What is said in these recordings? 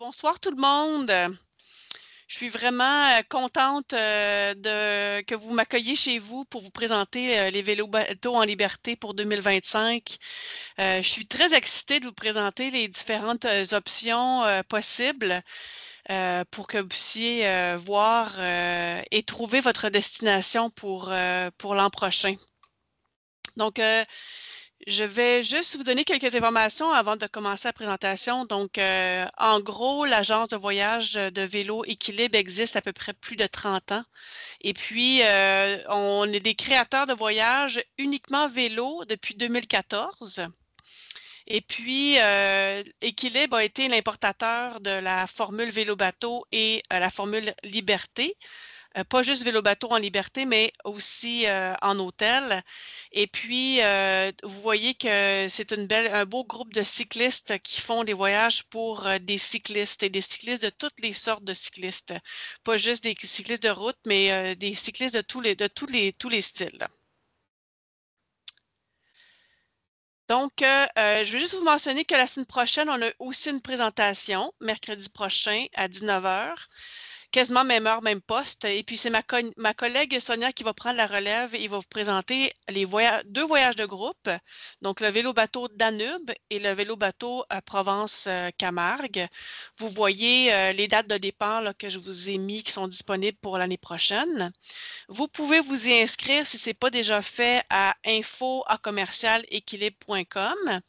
Bonsoir tout le monde. Je suis vraiment contente que vous m'accueilliez chez vous pour vous présenter les vélos bateaux en liberté pour 2025. Je suis très excitée de vous présenter les différentes options possibles pour que vous puissiez voir et trouver votre destination pour l'an prochain. Donc, je vais juste vous donner quelques informations avant de commencer la présentation. Donc, en gros, l'agence de voyage de vélo Équilibre existe à peu près plus de 30 ans. Et puis, on est des créateurs de voyages uniquement vélo depuis 2014. Et puis, Équilibre a été l'importateur de la formule vélo-bateau et la formule Liberté. Pas juste vélo-bateau en liberté, mais aussi en hôtel. Et puis, vous voyez que c'est un beau groupe de cyclistes qui font des voyages pour des cyclistes et des cyclistes de toutes les sortes de cyclistes. Pas juste des cyclistes de route, mais des cyclistes de tous les styles. Donc, je vais juste vous mentionner que la semaine prochaine, on a aussi une présentation, mercredi prochain à 19 h. Quasiment même heure, même poste. Et puis, c'est ma collègue Sonia qui va prendre la relève et va vous présenter deux voyages de groupe. Donc, le vélo-bateau Danube et le vélo-bateau Provence-Camargue. Vous voyez les dates de départ là, que je vous ai mis qui sont disponibles pour l'année prochaine. Vous pouvez vous y inscrire si ce n'est pas déjà fait à info@commercialequilibre.com.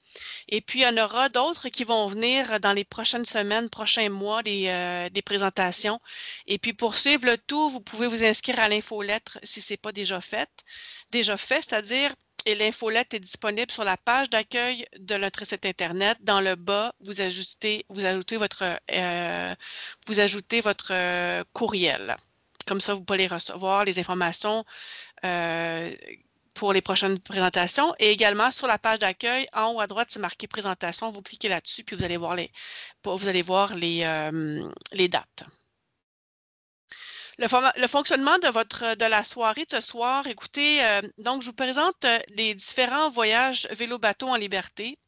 Et puis, il y en aura d'autres qui vont venir dans les prochaines semaines, prochains mois, des présentations. Et puis, pour suivre le tout, vous pouvez vous inscrire à l'infolettre si ce n'est pas déjà fait. C'est-à-dire, et l'infolette est disponible sur la page d'accueil de notre site Internet. Dans le bas, vous ajoutez votre courriel. Comme ça, vous pouvez recevoir les informations pour les prochaines présentations. Et également, sur la page d'accueil, en haut à droite, c'est marqué présentation. Vous cliquez là-dessus, puis vous allez voir les dates. Le fonctionnement de la soirée de ce soir, écoutez, donc je vous présente les différents voyages vélo-bateau en liberté.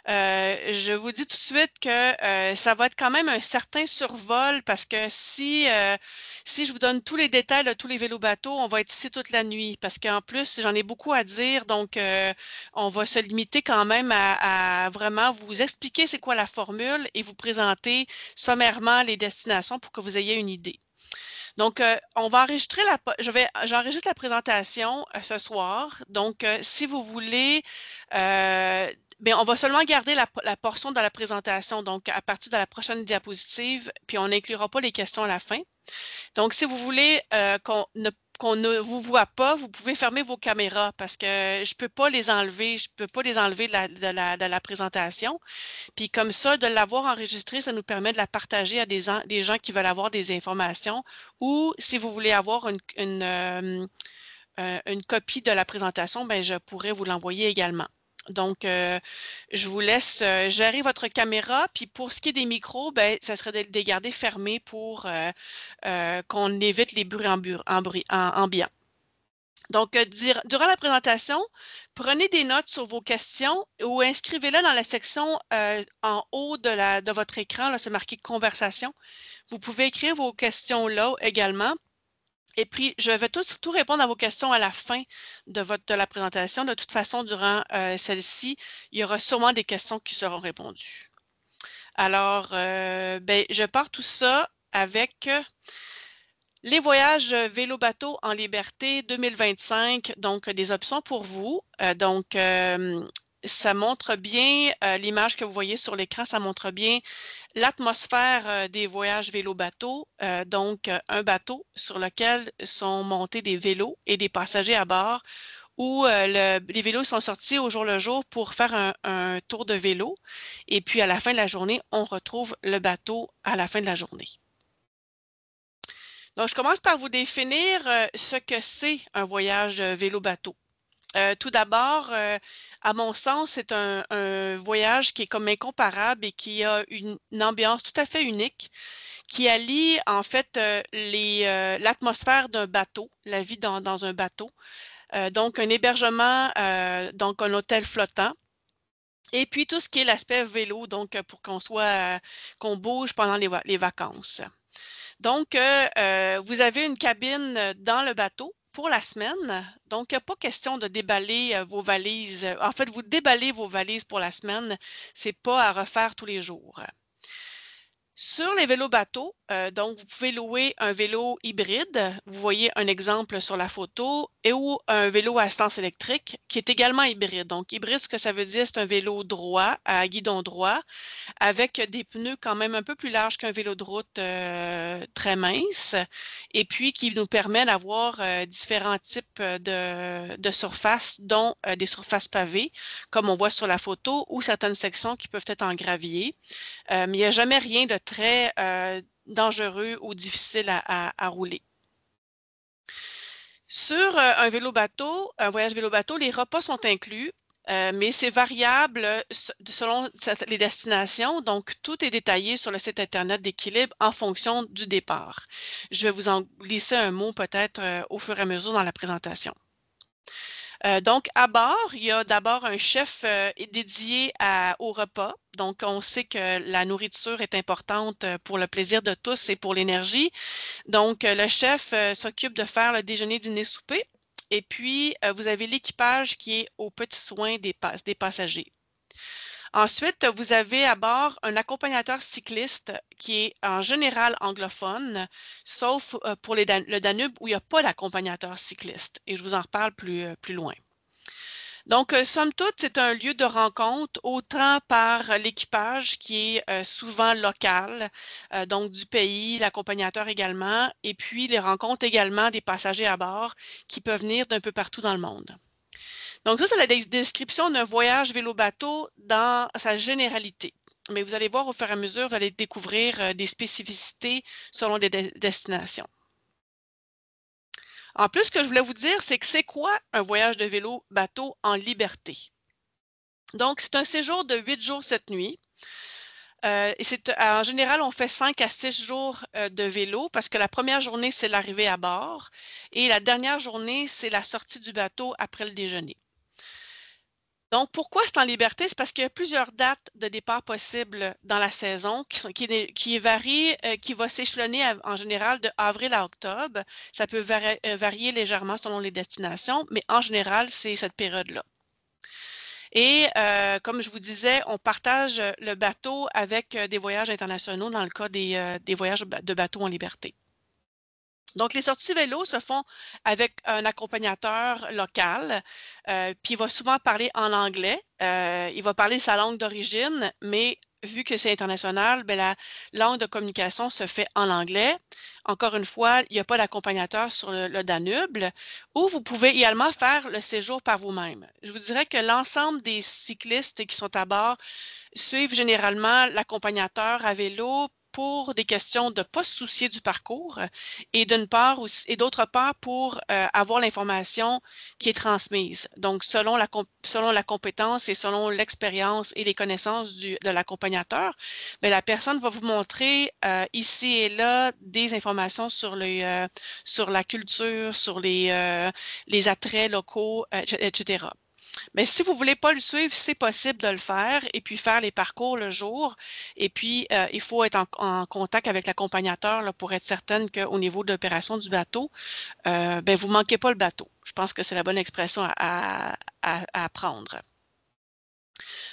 Je vous dis tout de suite que ça va être quand même un certain survol parce que si je vous donne tous les détails de tous les vélos-bateaux, on va être ici toute la nuit parce qu'en plus, j'en ai beaucoup à dire. Donc, on va se limiter quand même à vraiment vous expliquer c'est quoi la formule et vous présenter sommairement les destinations pour que vous ayez une idée. Donc, on va enregistrer j'enregistre la présentation ce soir. Donc, si vous voulez, bien, on va seulement garder la portion de la présentation, donc à partir de la prochaine diapositive, puis on n'inclura pas les questions à la fin. Donc, si vous voulez qu'on ne vous voit pas, vous pouvez fermer vos caméras parce que je ne peux pas les enlever, de la présentation. Puis comme ça, de l'avoir enregistré, ça nous permet de la partager à des gens qui veulent avoir des informations ou si vous voulez avoir une copie de la présentation, ben, je pourrais vous l'envoyer également. Donc, je vous laisse gérer votre caméra. Puis pour ce qui est des micros, ben, ça serait de les garder fermés pour qu'on évite les bruits ambiants. Donc, durant la présentation, prenez des notes sur vos questions ou inscrivez-les dans la section en haut de votre écran. Là, c'est marqué Conversation. Vous pouvez écrire vos questions là également. Et puis, je vais tout répondre à vos questions à la fin de la présentation. De toute façon, durant celle-ci, il y aura sûrement des questions qui seront répondues. Alors, ben, je pars tout ça avec les voyages vélo-bateau en liberté 2025. Donc, des options pour vous. Ça montre bien, l'image que vous voyez sur l'écran, ça montre bien l'atmosphère des voyages vélo-bateau. Donc, un bateau sur lequel sont montés des vélos et des passagers à bord où les vélos sont sortis au jour le jour pour faire un tour de vélo. Et puis, à la fin de la journée, on retrouve le bateau à la fin de la journée. Donc, je commence par vous définir ce que c'est un voyage vélo-bateau. Tout d'abord, à mon sens, c'est un voyage qui est comme incomparable et qui a une ambiance tout à fait unique, qui allie en fait l'atmosphère d'un bateau, la vie dans un bateau, donc un hébergement, donc un hôtel flottant, Et puis tout ce qui est l'aspect vélo, donc pour qu'on bouge pendant les vacances. Donc, vous avez une cabine dans le bateau pour la semaine. Donc, il n'y a pas question de déballer vos valises. En fait, vous déballez vos valises pour la semaine. C'est pas à refaire tous les jours. Sur les vélos bateaux, donc vous pouvez louer un vélo hybride. Vous voyez un exemple sur la photo, et ou un vélo à assistance électrique qui est également hybride. Donc, hybride, ce que ça veut dire, c'est un vélo droit, à guidon droit, avec des pneus quand même un peu plus larges qu'un vélo de route très mince, et puis qui nous permet d'avoir différents types de surfaces, dont des surfaces pavées, comme on voit sur la photo, ou certaines sections qui peuvent être en gravier. Mais il n'y a jamais rien de très dangereux ou difficile à rouler. Sur un vélo-bateau, un voyage vélo-bateau, les repas sont inclus, mais c'est variable selon les destinations. Donc, tout est détaillé sur le site Internet d'Équilibre en fonction du départ. Je vais vous en glisser un mot peut-être au fur et à mesure dans la présentation. Donc, à bord, il y a d'abord un chef dédié au repas. Donc, on sait que la nourriture est importante pour le plaisir de tous et pour l'énergie. Donc, le chef s'occupe de faire le déjeuner, dîner, souper. Et puis, vous avez l'équipage qui est aux petits soins des passagers. Ensuite, vous avez à bord un accompagnateur cycliste qui est en général anglophone, sauf pour le Danube où il n'y a pas d'accompagnateur cycliste. Et je vous en reparle plus loin. Donc, somme toute, c'est un lieu de rencontre autant par l'équipage qui est souvent local, donc du pays, l'accompagnateur également, et puis les rencontres également des passagers à bord qui peuvent venir d'un peu partout dans le monde. Donc, ça, c'est la description d'un voyage vélo-bateau dans sa généralité. Mais vous allez voir au fur et à mesure, vous allez découvrir des spécificités selon les destinations. En plus, ce que je voulais vous dire, c'est que c'est quoi un voyage de vélo-bateau en liberté? Donc, c'est un séjour de 8 jours, 7 nuits. En général, on fait 5 à 6 jours de vélo parce que la première journée, c'est l'arrivée à bord et la dernière journée, c'est la sortie du bateau après le déjeuner. Donc, pourquoi c'est en liberté? C'est parce qu'il y a plusieurs dates de départ possibles dans la saison qui varient, qui va s'échelonner en général de avril à octobre. Ça peut varier légèrement selon les destinations, mais en général, c'est cette période-là. Et comme je vous disais, on partage le bateau avec des voyages internationaux dans le cas des voyages de bateau en liberté. Donc, les sorties vélo se font avec un accompagnateur local, puis il va souvent parler en anglais. Il va parler sa langue d'origine, mais vu que c'est international, bien, la langue de communication se fait en anglais. Encore une fois, il n'y a pas d'accompagnateur sur le Danube, ou vous pouvez également faire le séjour par vous-même. Je vous dirais que l'ensemble des cyclistes qui sont à bord suivent généralement l'accompagnateur à vélo pour des questions de ne pas se soucier du parcours et d'une part aussi, et d'autre part pour avoir l'information qui est transmise. Donc, selon la compétence et selon l'expérience et les connaissances de l'accompagnateur, mais la personne va vous montrer ici et là des informations sur la culture, sur les attraits locaux, etc. Mais si vous ne voulez pas le suivre, c'est possible de le faire et puis faire les parcours le jour. Et puis, il faut être en contact avec l'accompagnateur pour être certaine qu'au niveau de l'opération du bateau, ben, vous ne manquez pas le bateau. Je pense que c'est la bonne expression à prendre.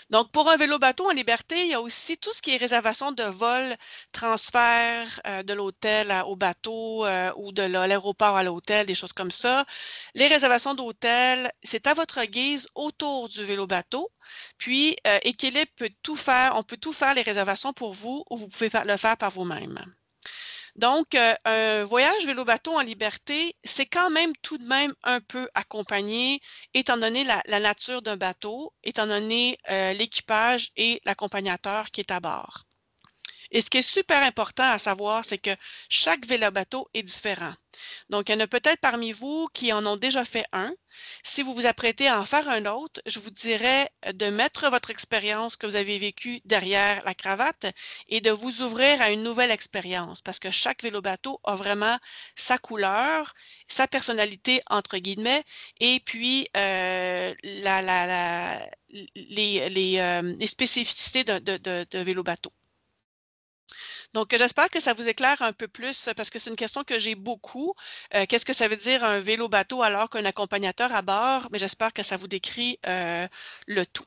Donc, pour un vélo-bateau en liberté, il y a aussi tout ce qui est réservation de vol, transfert de l'hôtel au bateau ou de l'aéroport à l'hôtel, des choses comme ça. Les réservations d'hôtel, c'est à votre guise autour du vélo-bateau. Puis, Équilibre peut tout faire, on peut tout faire les réservations pour vous ou vous pouvez le faire par vous-même. Donc, un voyage vélo-bateau en liberté, c'est quand même tout de même un peu accompagné, étant donné la nature d'un bateau, étant donné l'équipage et l'accompagnateur qui est à bord. Et ce qui est super important à savoir, c'est que chaque vélo-bateau est différent. Donc, il y en a peut-être parmi vous qui en ont déjà fait un. Si vous vous apprêtez à en faire un autre, je vous dirais de mettre votre expérience que vous avez vécue derrière la cravate et de vous ouvrir à une nouvelle expérience parce que chaque vélo-bateau a vraiment sa couleur, sa personnalité, entre guillemets, et puis les spécificités de vélo-bateau. Donc, j'espère que ça vous éclaire un peu plus parce que c'est une question que j'ai beaucoup. Qu'est-ce que ça veut dire un vélo-bateau alors qu'un accompagnateur à bord? Mais j'espère que ça vous décrit le tout.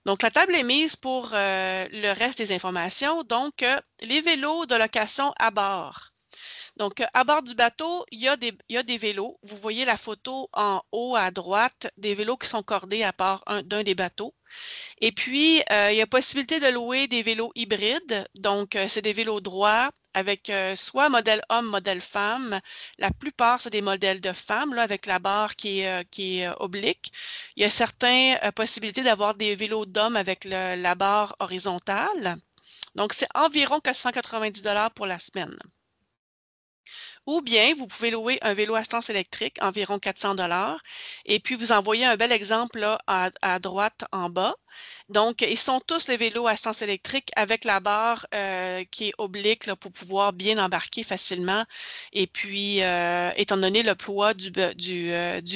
Donc, la table est mise pour le reste des informations. Donc, les vélos de location à bord. Donc, à bord du bateau, il y a des vélos. Vous voyez la photo en haut à droite, des vélos qui sont cordés à part d'un des bateaux. Et puis, il y a possibilité de louer des vélos hybrides. Donc, c'est des vélos droits avec soit modèle homme, modèle femme. La plupart, c'est des modèles de femmes, là, avec la barre qui est oblique. Il y a certaines possibilités d'avoir des vélos d'hommes avec la barre horizontale. Donc, c'est environ 490 pour la semaine. Ou bien, vous pouvez louer un vélo à assistance électrique, environ 400 et puis vous envoyez un bel exemple là, à droite en bas. Donc, ils sont tous les vélos à assistance électrique avec la barre qui est oblique là, pour pouvoir bien embarquer facilement. Et puis, étant donné le poids du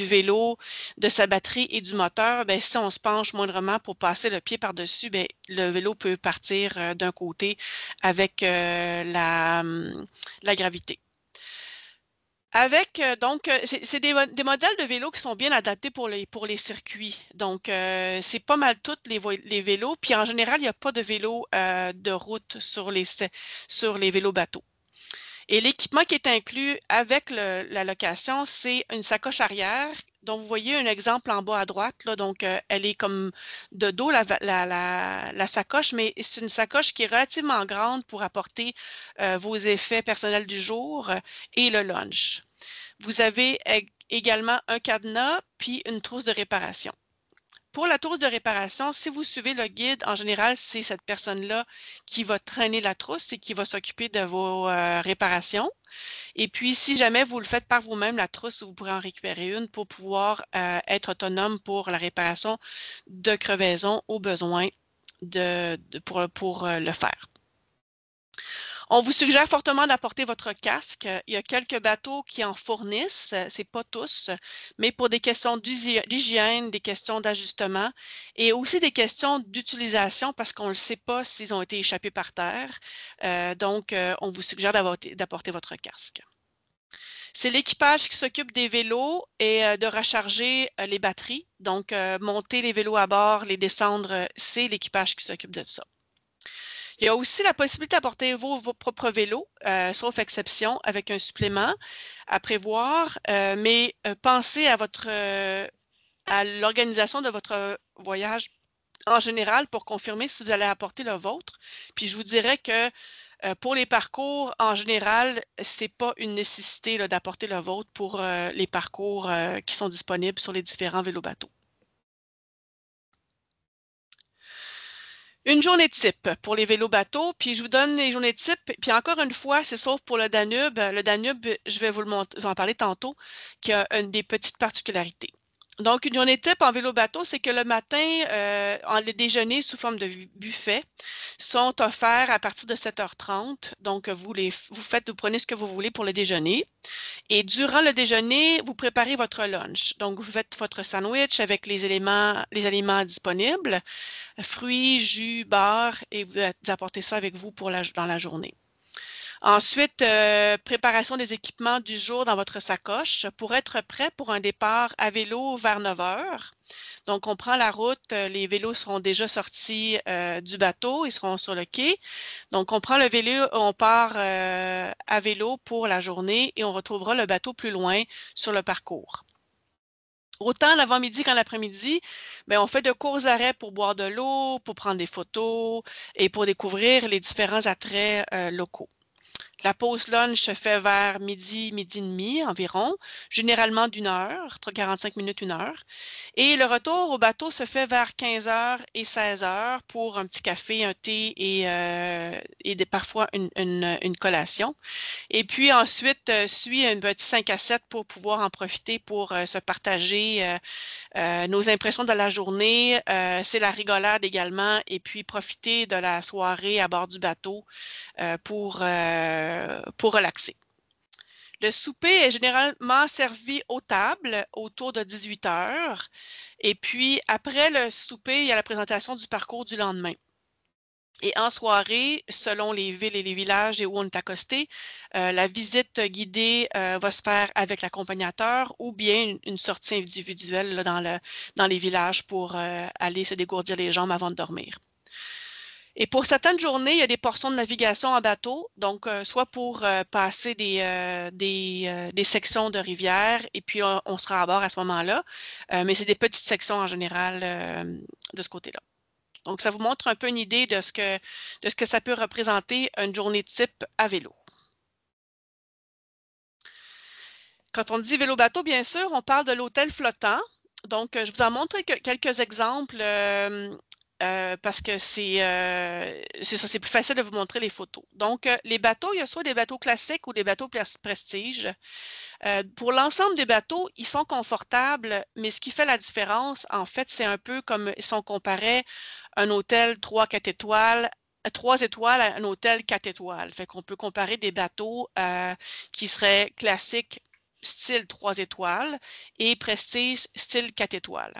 vélo, de sa batterie et du moteur, ben, si on se penche moindrement pour passer le pied par-dessus, ben, le vélo peut partir d'un côté avec la gravité. Avec, donc, c'est des modèles de vélos qui sont bien adaptés pour les circuits. Donc, c'est pas mal tous les vélos. Puis, en général, il n'y a pas de vélos de route sur les vélos bateaux. Et l'équipement qui est inclus avec la location, c'est une sacoche arrière. Donc, vous voyez un exemple en bas à droite. Là, donc, elle est comme de dos, la sacoche, mais c'est une sacoche qui est relativement grande pour apporter vos effets personnels du jour et le lunch. Vous avez également un cadenas puis une trousse de réparation. Pour la trousse de réparation, si vous suivez le guide, en général, c'est cette personne-là qui va traîner la trousse et qui va s'occuper de vos réparations. Et puis, si jamais vous le faites par vous-même, la trousse, vous pourrez en récupérer une pour pouvoir être autonome pour la réparation de crevaisons au besoin pour le faire. On vous suggère fortement d'apporter votre casque. Il y a quelques bateaux qui en fournissent, c'est pas tous, mais pour des questions d'hygiène, des questions d'ajustement et aussi des questions d'utilisation parce qu'on ne sait pas s'ils ont été échappés par terre. Donc, on vous suggère d'apporter votre casque. C'est l'équipage qui s'occupe des vélos et de recharger les batteries. Donc, monter les vélos à bord, les descendre, c'est l'équipage qui s'occupe de ça. Il y a aussi la possibilité d'apporter vos propres vélos, sauf exception, avec un supplément à prévoir, mais pensez à l'organisation de votre voyage en général pour confirmer si vous allez apporter le vôtre. Puis je vous dirais que pour les parcours, en général, ce n'est pas une nécessité d'apporter le vôtre pour les parcours qui sont disponibles sur les différents vélos-bateaux. Une journée type pour les vélos-bateaux, puis je vous donne les journées types. Puis encore une fois, c'est sauf pour le Danube. Le Danube, je vais vous en parler tantôt, qui a une des petites particularités. Donc, une journée type en vélo-bateau, c'est que le matin, les déjeuners sous forme de buffet sont offerts à partir de 7h30. Donc, vous prenez ce que vous voulez pour le déjeuner. Et durant le déjeuner, vous préparez votre lunch. Donc, vous faites votre sandwich avec les aliments disponibles, fruits, jus, beurre, et vous apportez ça avec vous dans la journée. Ensuite, préparation des équipements du jour dans votre sacoche pour être prêt pour un départ à vélo vers 9 heures. Donc, on prend la route, les vélos seront déjà sortis du bateau, ils seront sur le quai. Donc, on prend le vélo, on part à vélo pour la journée et on retrouvera le bateau plus loin sur le parcours. Autant l'avant-midi qu'en l'après-midi, ben, on fait de courts arrêts pour boire de l'eau, pour prendre des photos et pour découvrir les différents attraits locaux. La pause lunch se fait vers midi, midi et demi environ, généralement d'1 heure, entre 45 minutes, 1 heure. Et le retour au bateau se fait vers 15 heures et 16 heures pour un petit café, un thé parfois une collation. Et puis ensuite, suit un petit 5 à 7 pour pouvoir en profiter pour se partager nos impressions de la journée. C'est la rigolade également. Et puis profiter de la soirée à bord du bateau pour relaxer. Le souper est généralement servi aux tables autour de 18 heures. Et puis, après le souper, il y a la présentation du parcours du lendemain. Et en soirée, selon les villes et les villages et où on est accosté, la visite guidée va se faire avec l'accompagnateur ou bien une sortie individuelle là, dans les villages pour aller se dégourdir les jambes avant de dormir. Et pour certaines journées, il y a des portions de navigation en bateau, donc soit pour passer des sections de rivière et puis on sera à bord à ce moment-là, mais c'est des petites sections en général de ce côté-là. Donc, ça vous montre un peu une idée de ce que ça peut représenter une journée type à vélo. Quand on dit vélo-bateau, bien sûr, on parle de l'hôtel flottant. Donc, je vous en montre quelques exemples parce que c'est ça, c'est plus facile de vous montrer les photos. Donc, les bateaux, il y a soit des bateaux classiques ou des bateaux prestige. Pour l'ensemble des bateaux, ils sont confortables, mais ce qui fait la différence, en fait, c'est un peu comme si on comparait un hôtel 3-4 étoiles, 3 étoiles à un hôtel 4 étoiles. Fait qu'on peut comparer des bateaux qui seraient classiques style 3 étoiles et prestige style 4 étoiles.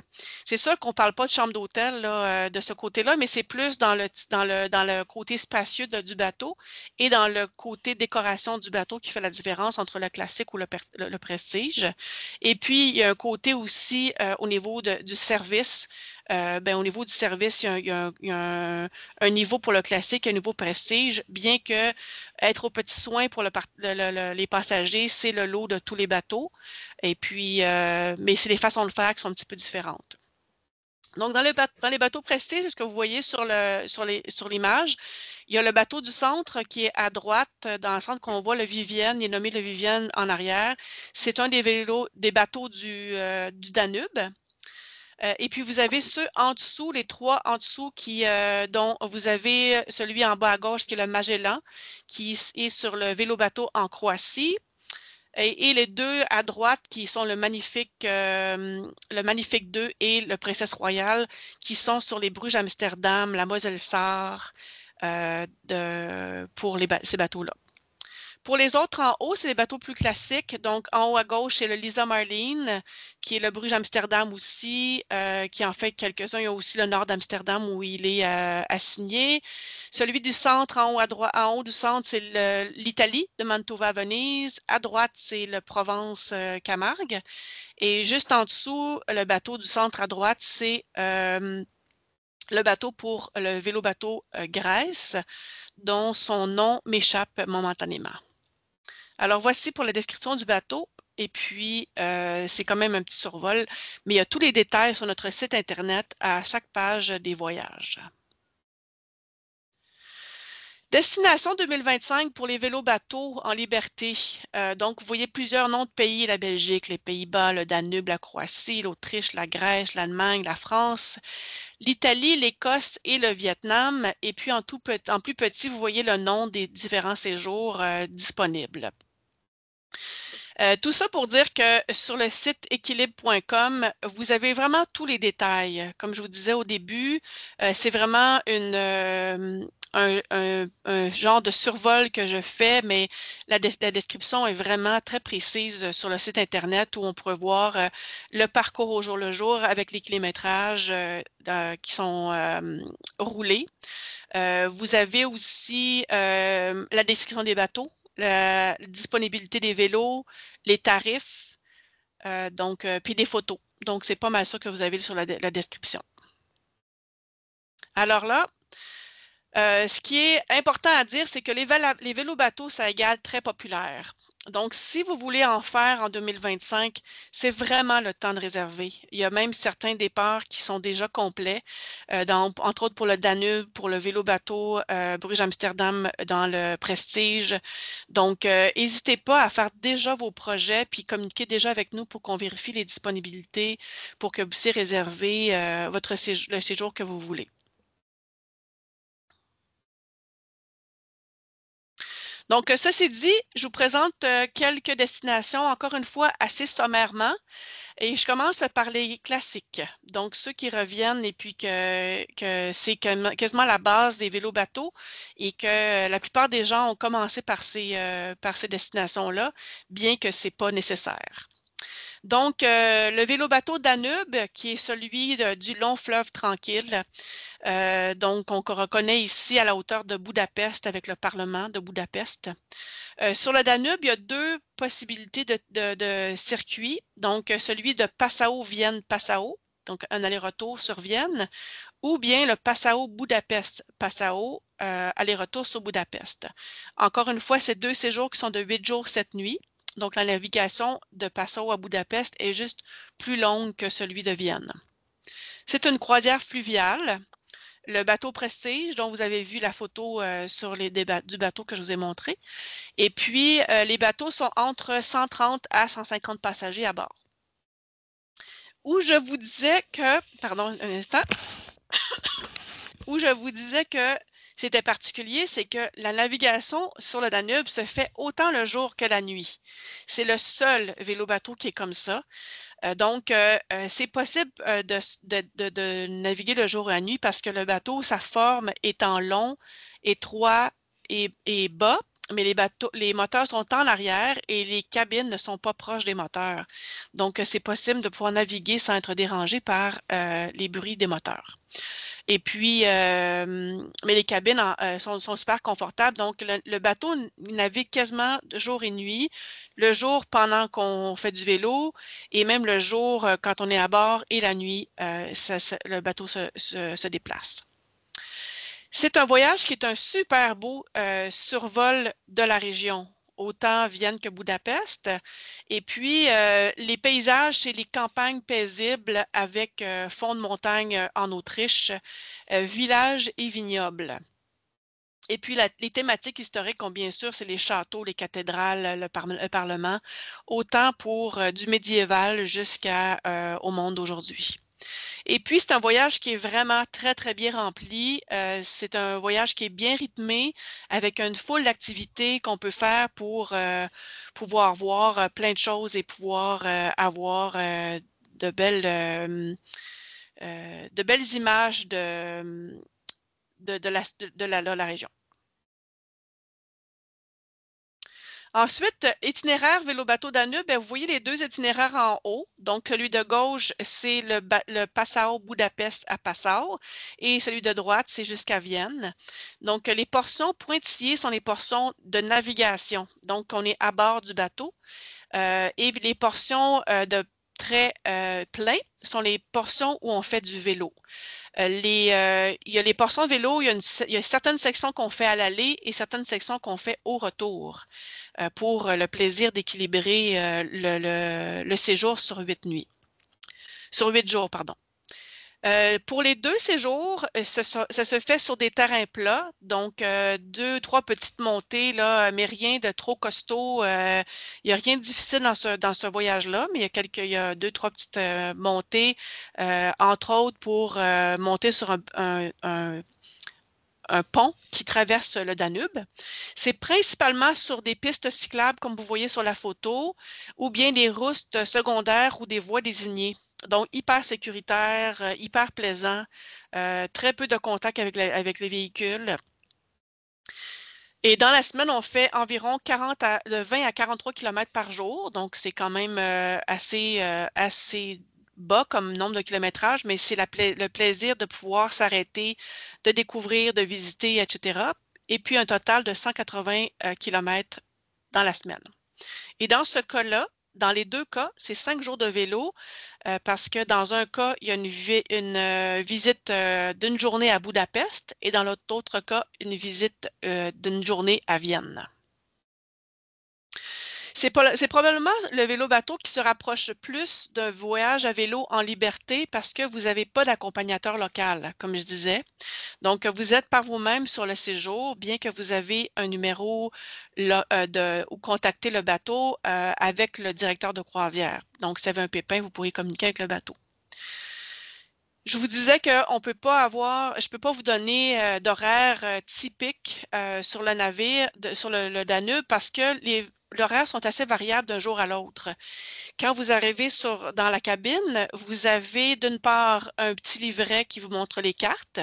C'est sûr qu'on ne parle pas de chambre d'hôtel de ce côté-là, mais c'est plus dans le côté spacieux du bateau et dans le côté décoration du bateau qui fait la différence entre le classique ou le prestige. Et puis, il y a un côté aussi au niveau du service. Au niveau du service, il y a un niveau pour le classique, un niveau prestige, bien que être aux petits soins pour les passagers, c'est le lot de tous les bateaux. Et puis, mais c'est les façons de faire qui sont un petit peu différentes. Donc, dans les bateaux prestige, ce que vous voyez sur l'image, il y a le bateau du centre qui est à droite. Dans le centre qu'on voit le Vivienne, il est nommé le Vivienne en arrière. C'est un des bateaux du Danube. Et puis, vous avez ceux en dessous, les 3 en dessous, dont vous avez celui en bas à gauche qui est le Magellan, qui est sur le vélo-bateau en Croatie. Et les 2 à droite qui sont le Magnifique 2 et le Princesse Royale, qui sont sur les Bruges Amsterdam, la Moselle-Sarre, pour ces bateaux-là. Pour les autres en haut, c'est des bateaux plus classiques. Donc, en haut à gauche, c'est le Lisa Marlene, qui est le Bruges Amsterdam aussi, qui en fait quelques-uns. Il y a aussi le nord d'Amsterdam où il est assigné. Celui du centre, en haut du centre, c'est l'Italie, de Mantova à Venise. À droite, c'est le Provence-Camargue. Et juste en dessous, le bateau du centre à droite, c'est le bateau pour le vélo-bateau Grèce, dont son nom m'échappe momentanément. Alors, voici pour la description du bateau. Et puis, c'est quand même un petit survol, mais il y a tous les détails sur notre site Internet à chaque page des voyages. Destination 2025 pour les vélos-bateaux en liberté. Donc, vous voyez plusieurs noms de pays, la Belgique, les Pays-Bas, le Danube, la Croatie, l'Autriche, la Grèce, l'Allemagne, la France, l'Italie, l'Écosse et le Vietnam. Et puis, en plus petit, vous voyez le nom des différents séjours disponibles. Tout ça pour dire que sur le site équilibre.com, vous avez vraiment tous les détails. Comme je vous disais au début, c'est vraiment un genre de survol que je fais, mais la description est vraiment très précise sur le site Internet où on peut voir le parcours au jour le jour avec les kilométrages qui sont roulés. Vous avez aussi la description des bateaux, la disponibilité des vélos, les tarifs, puis des photos. Donc, c'est pas mal ça que vous avez sur la description. Alors là, ce qui est important à dire, c'est que les vélos-bateaux, ça égale très populaire. Donc, si vous voulez en faire en 2025, c'est vraiment le temps de réserver. Il y a même certains départs qui sont déjà complets, entre autres pour le Danube, pour le vélo-bateau Bruges-Amsterdam dans le Prestige. Donc, n'hésitez pas à faire déjà vos projets puis communiquer déjà avec nous pour qu'on vérifie les disponibilités pour que vous puissiez réserver le séjour que vous voulez. Donc, ceci dit, je vous présente quelques destinations, encore une fois, assez sommairement. Et je commence par les classiques. Donc, ceux qui reviennent et puis que c'est quasiment la base des vélos-bateaux et que la plupart des gens ont commencé par ces destinations-là, bien que ce n'est pas nécessaire. Donc, le vélo-bateau Danube, qui est celui du long fleuve tranquille. Donc, on reconnaît ici à la hauteur de Budapest avec le Parlement de Budapest. Sur le Danube, il y a deux possibilités de circuits. Donc, celui de Passau-Vienne-Passau, donc un aller-retour sur Vienne, ou bien le Passau-Budapest-Passau, aller-retour sur Budapest. Encore une fois, c'est deux séjours qui sont de 8 jours, 7 nuits. Donc, la navigation de Passau à Budapest est juste plus longue que celui de Vienne. C'est une croisière fluviale. Le bateau Prestige, dont vous avez vu la photo sur du bateau que je vous ai montré. Et puis, les bateaux sont entre 130 à 150 passagers à bord. Où je vous disais que, pardon un instant, où je vous disais que c'était particulier, c'est que la navigation sur le Danube se fait autant le jour que la nuit. C'est le seul vélo-bateau qui est comme ça. Donc, c'est possible de naviguer le jour et la nuit parce que le bateau, sa forme étant long, étroit et bas, mais les moteurs sont en arrière et les cabines ne sont pas proches des moteurs. Donc, c'est possible de pouvoir naviguer sans être dérangé par les bruits des moteurs. Et puis, mais les cabines sont super confortables. Donc, le bateau navigue quasiment jour et nuit. Le jour pendant qu'on fait du vélo et même le jour quand on est à bord et la nuit, le bateau se déplace. C'est un voyage qui est un super beau survol de la région, autant Vienne que Budapest. Et puis, les paysages, c'est les campagnes paisibles avec fond de montagne en Autriche, villages et vignobles. Et puis, les thématiques historiques, bien sûr, c'est les châteaux, les cathédrales, le Parlement, autant pour du médiéval jusqu'au monde d'aujourd'hui. Et puis, c'est un voyage qui est vraiment très, très bien rempli. C'est un voyage qui est bien rythmé, avec une foule d'activités qu'on peut faire pour pouvoir voir plein de choses et pouvoir avoir de belles images de la région. Ensuite, itinéraire vélo-bateau Danube, vous voyez les deux itinéraires en haut. Donc, celui de gauche, c'est le Passau-Budapest à Passau et celui de droite, c'est jusqu'à Vienne. Donc, les portions pointillées sont les portions de navigation. Donc, on est à bord du bateau et les portions de très plein sont les portions où on fait du vélo. Il y a les portions de vélo, il y a certaines sections qu'on fait à l'aller et certaines sections qu'on fait au retour pour le plaisir d'équilibrer le séjour sur 8 nuits. Sur 8 jours, pardon. Pour les deux séjours, ça se fait sur des terrains plats, donc deux, trois petites montées, là, mais rien de trop costaud. Il n'y a rien de difficile dans ce voyage-là, mais il y a deux, trois petites montées, entre autres pour monter sur un pont qui traverse le Danube. C'est principalement sur des pistes cyclables, comme vous voyez sur la photo, ou bien des routes secondaires ou des voies désignées. Donc, hyper sécuritaire, hyper plaisant, très peu de contact avec les véhicules. Et dans la semaine, on fait environ de 20 à 43 km par jour. Donc, c'est quand même assez bas comme nombre de kilométrage, mais c'est le plaisir de pouvoir s'arrêter, de découvrir, de visiter, etc. Et puis, un total de 180 km dans la semaine. Et dans ce cas-là, dans les deux cas, c'est 5 jours de vélo parce que dans un cas, il y a une visite d'une journée à Budapest et dans l'autre cas, une visite d'une journée à Vienne. C'est probablement le vélo-bateau qui se rapproche le plus d'un voyage à vélo en liberté parce que vous n'avez pas d'accompagnateur local, comme je disais. Donc, vous êtes par vous-même sur le séjour, bien que vous avez un numéro où contacter le bateau avec le directeur de croisière. Donc, si vous avez un pépin, vous pourrez communiquer avec le bateau. Je vous disais qu'on peut pas avoir, je peux pas vous donner d'horaire typique sur le navire, sur le Danube, parce que les horaires sont assez variables d'un jour à l'autre. Quand vous arrivez dans la cabine, vous avez d'une part un petit livret qui vous montre les cartes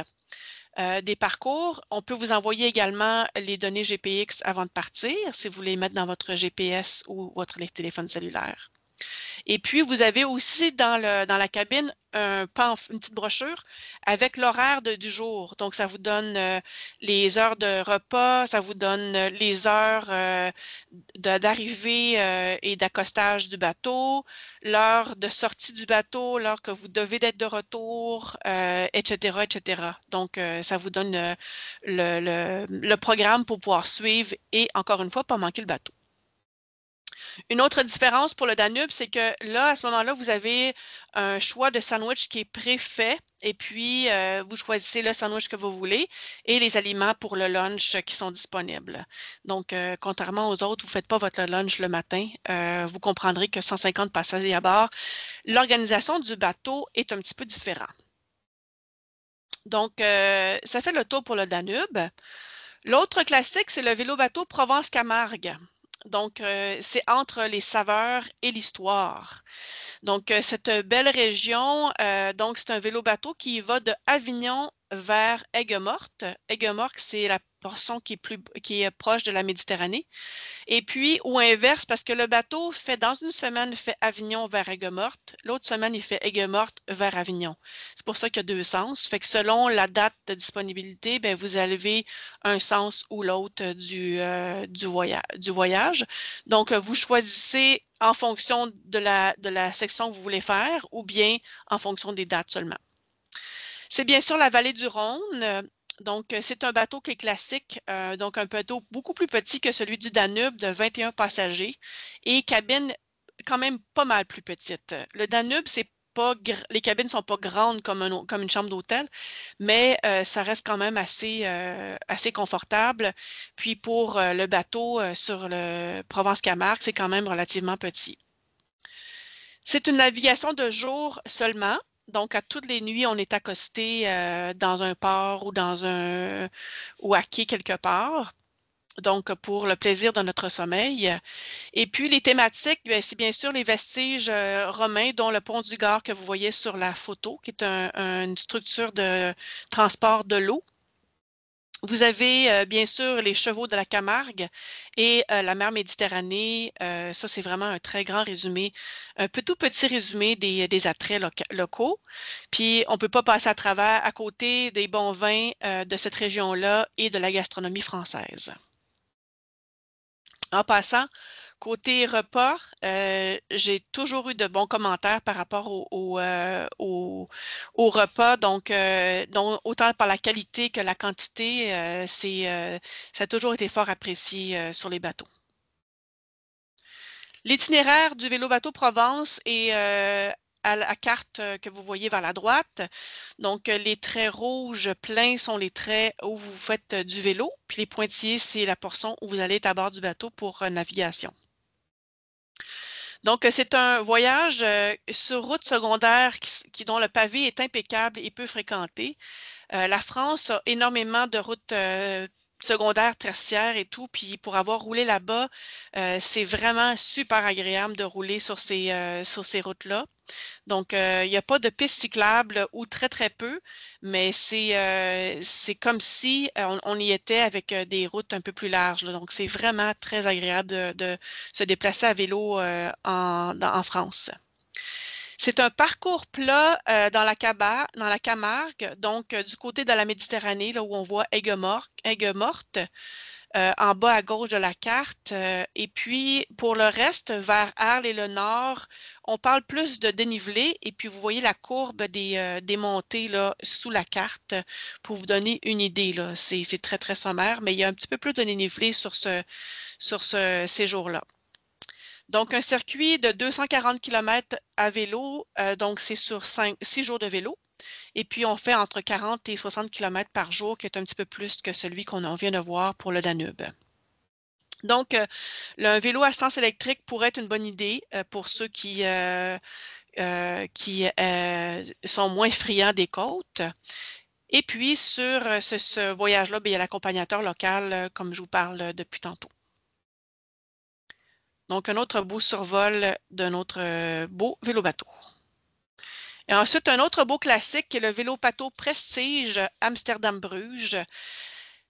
des parcours. On peut vous envoyer également les données GPX avant de partir, si vous voulez mettre dans votre GPS ou votre téléphone cellulaire. Et puis, vous avez aussi dans la cabine une petite brochure avec l'horaire du jour. Donc, ça vous donne les heures de repas, ça vous donne les heures d'arrivée et d'accostage du bateau, l'heure de sortie du bateau, l'heure que vous devez d'être de retour, etc., etc. Donc, ça vous donne le programme pour pouvoir suivre et, encore une fois, pas manquer le bateau. Une autre différence pour le Danube, c'est que là, à ce moment-là, vous avez un choix de sandwich qui est préfait et puis vous choisissez le sandwich que vous voulez et les aliments pour le lunch qui sont disponibles. Donc, contrairement aux autres, vous ne faites pas votre lunch le matin. Vous comprendrez que 150 passagers à bord, l'organisation du bateau est un petit peu différente. Donc, ça fait le tour pour le Danube. L'autre classique, c'est le vélo-bateau Provence-Camargue. Donc, c'est entre les saveurs et l'histoire. Donc, cette belle région, donc c'est un vélo-bateau qui va de Avignon vers Aigues-Mortes. Aigues-Mortes, c'est la portion qui est proche de la Méditerranée. Et puis, ou inverse, parce que le bateau dans une semaine, fait Avignon vers Aigues-Mortes. L'autre semaine, il fait Aigues-Mortes vers Avignon. C'est pour ça qu'il y a deux sens. Fait que selon la date de disponibilité, ben, vous avez un sens ou l'autre du voyage. Donc, vous choisissez en fonction de la section que vous voulez faire ou bien en fonction des dates seulement. C'est bien sûr la vallée du Rhône. Donc, c'est un bateau qui est classique, donc un bateau beaucoup plus petit que celui du Danube de 21 passagers et cabine quand même pas mal plus petite. Le Danube, les cabines ne sont pas grandes comme une chambre d'hôtel, mais ça reste quand même assez confortable. Puis pour le bateau sur le Provence-Camargue, c'est quand même relativement petit. C'est une navigation de jour seulement. Donc, à toutes les nuits, on est accosté dans un port ou à quai quelque part. Donc, pour le plaisir de notre sommeil. Et puis, les thématiques, c'est bien sûr les vestiges romains, dont le pont du Gard que vous voyez sur la photo, qui est une structure de transport de l'eau. Vous avez bien sûr les chevaux de la Camargue et la mer Méditerranée. Ça, c'est vraiment un très grand résumé, tout petit résumé des attraits locaux. Puis, on ne peut pas passer à côté des bons vins de cette région-là et de la gastronomie française. En passant, côté repas, j'ai toujours eu de bons commentaires par rapport au repas. Donc, autant par la qualité que la quantité, ça a toujours été fort apprécié sur les bateaux. L'itinéraire du vélo-bateau Provence est à la carte que vous voyez vers la droite. Donc, les traits rouges pleins sont les traits où vous faites du vélo, puis les pointillés, c'est la portion où vous allez être à bord du bateau pour navigation. Donc, c'est un voyage sur route secondaire dont le pavé est impeccable et peu fréquenté. La France a énormément de routes secondaires, tertiaires et tout. Puis pour avoir roulé là-bas, c'est vraiment super agréable de rouler sur ces routes-là. Donc, il n'y a pas de pistes cyclables ou très, très peu, mais c'est comme si on y était avec des routes un peu plus larges, là. Donc, c'est vraiment très agréable de se déplacer à vélo en France. C'est un parcours plat dans la Camargue, donc du côté de la Méditerranée, là où on voit Aigues-Mortes, en bas à gauche de la carte. Et puis, pour le reste, vers Arles et le nord, on parle plus de dénivelé. Et puis, vous voyez la courbe des montées là, sous la carte pour vous donner une idée, là. C'est très, très sommaire, mais il y a un petit peu plus de dénivelé sur ce séjour-là. Donc, un circuit de 240 km à vélo, donc c'est sur 6 jours de vélo. Et puis, on fait entre 40 et 60 km par jour, qui est un petit peu plus que celui qu'on vient de voir pour le Danube. Donc, un vélo à essence électrique pourrait être une bonne idée pour ceux qui sont moins friands des côtes. Et puis, sur ce voyage-là, il y a l'accompagnateur local, comme je vous parle depuis tantôt. Donc, un autre beau survol d'un autre beau vélo-bateau. Et ensuite, un autre beau classique qui est le vélo-bateau Prestige Amsterdam-Bruges.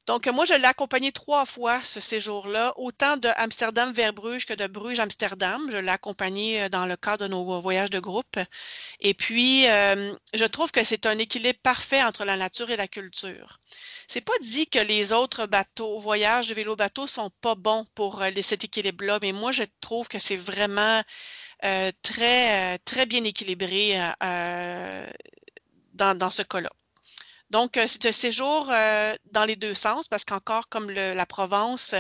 Donc, moi, je l'ai accompagné 3 fois ce séjour-là, autant de Amsterdam vers Bruges que de Bruges-Amsterdam. Je l'ai accompagné dans le cadre de nos voyages de groupe. Et puis, je trouve que c'est un équilibre parfait entre la nature et la culture. C'est pas dit que les autres bateaux, voyages de vélo-bateau sont pas bons pour cet équilibre-là, mais moi, je trouve que c'est vraiment très bien équilibré dans ce cas-là. Donc, c'est un séjour dans les deux sens parce qu'encore comme la Provence,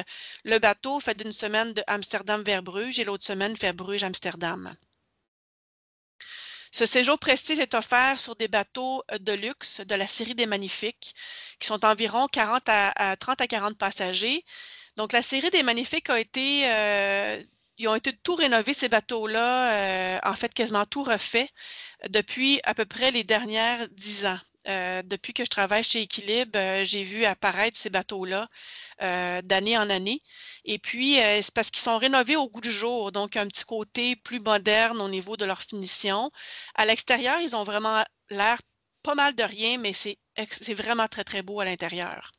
le bateau fait d'une semaine de Amsterdam vers Bruges et l'autre semaine fait Bruges-Amsterdam. Ce séjour prestige est offert sur des bateaux de luxe de la série des Magnifiques, qui sont environ 30 à 40 passagers. Donc, la série des Magnifiques ils ont été tout rénovés, ces bateaux-là, en fait, quasiment tout refait depuis à peu près les dernières 10 ans. Depuis que je travaille chez Équilibre, j'ai vu apparaître ces bateaux-là d'année en année. Et puis, c'est parce qu'ils sont rénovés au goût du jour, donc un petit côté plus moderne au niveau de leur finition. À l'extérieur, ils ont vraiment l'air pas mal de rien, mais c'est vraiment très beau à l'intérieur.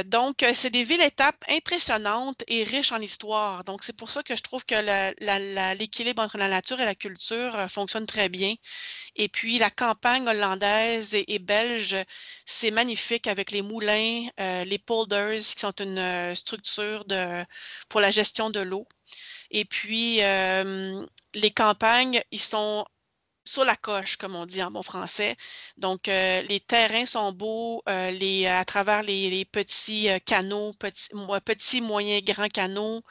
Donc, c'est des villes-étapes impressionnantes et riches en histoire. Donc, c'est pour ça que je trouve que l'équilibre entre la nature et la culture fonctionne très bien. Et puis, la campagne hollandaise et belge, c'est magnifique avec les moulins, les polders, qui sont une structure pour la gestion de l'eau. Et puis, les campagnes, ils sont sur la coche, comme on dit en bon français. Donc, les terrains sont beaux à travers les petits canaux, petits, moyens, grands canaux.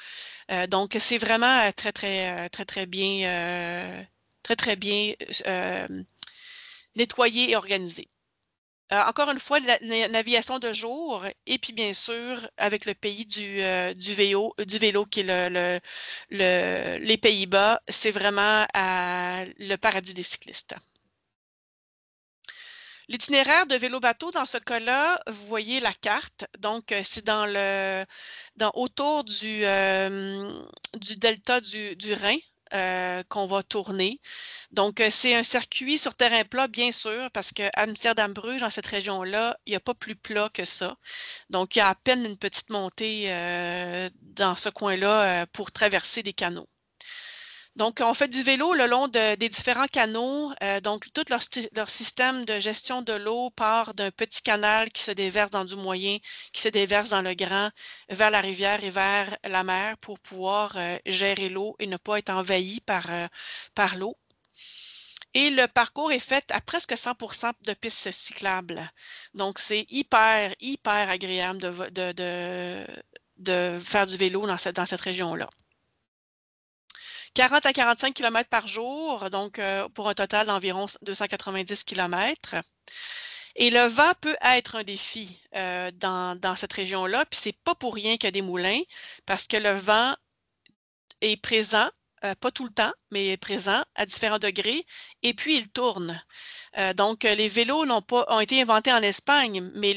Donc, c'est vraiment très bien, très bien euh, nettoyé et organisé. Encore une fois, la navigation de jour et puis bien sûr avec le pays du vélo qui est les Pays-Bas, c'est vraiment le paradis des cyclistes. L'itinéraire de vélo-bateau, dans ce cas-là, vous voyez la carte. Donc, c'est autour du delta du Rhin qu'on va tourner. Donc, c'est un circuit sur terrain plat, bien sûr, parce que Amsterdam-Bruges, dans cette région-là, il n'y a pas plus plat que ça. Donc, il y a à peine une petite montée dans ce coin-là pour traverser des canaux. Donc, on fait du vélo le long des différents canaux. Donc, tout leur système de gestion de l'eau part d'un petit canal qui se déverse dans du moyen, qui se déverse dans le grand, vers la rivière et vers la mer pour pouvoir gérer l'eau et ne pas être envahi par l'eau. Et le parcours est fait à presque 100% de pistes cyclables. Donc, c'est hyper agréable de faire du vélo dans cette région-là. 40 à 45 km par jour, donc pour un total d'environ 290 km. Et le vent peut être un défi dans cette région-là, puis c'est pas pour rien qu'il y a des moulins, parce que le vent est présent, pas tout le temps, mais présent à différents degrés, et puis il tourne. Donc, les vélos ont été inventés en Espagne, mais